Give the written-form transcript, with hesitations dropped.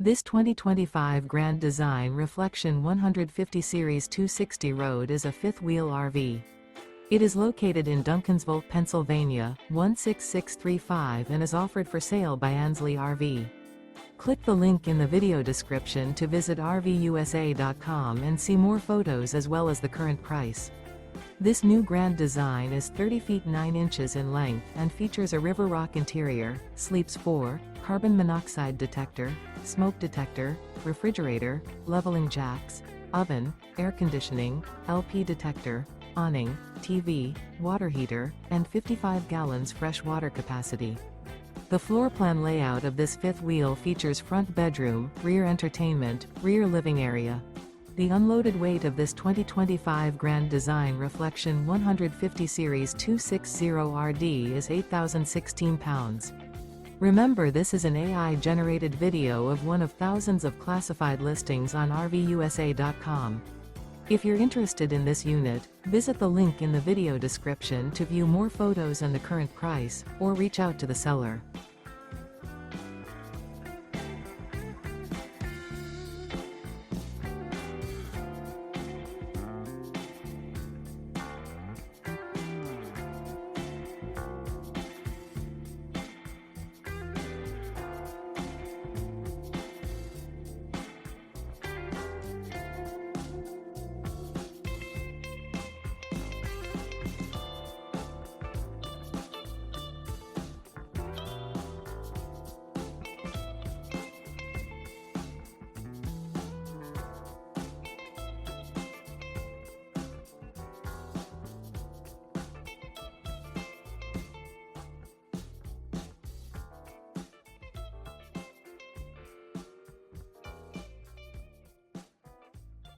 This 2025 Grand Design Reflection 150 Series 260 Road is a fifth-wheel RV. It is located in Duncansville, Pennsylvania, 16635 and is offered for sale by Ansley RV. Click the link in the video description to visit RVUSA.com and see more photos as well as the current price. This new Grand Design is 30 feet 9 inches in length and features a river rock interior, sleeps 4, carbon monoxide detector, smoke detector, refrigerator, leveling jacks, oven, air conditioning, LP detector, awning, TV, water heater, and 55 gallons fresh water capacity. The floor plan layout of this fifth wheel features front bedroom, rear entertainment, rear living area. The unloaded weight of this 2025 Grand Design Reflection 150 Series 260RD is 8,016 pounds. Remember, this is an AI-generated video of one of thousands of classified listings on RVUSA.com. If you're interested in this unit, visit the link in the video description to view more photos and the current price, or reach out to the seller.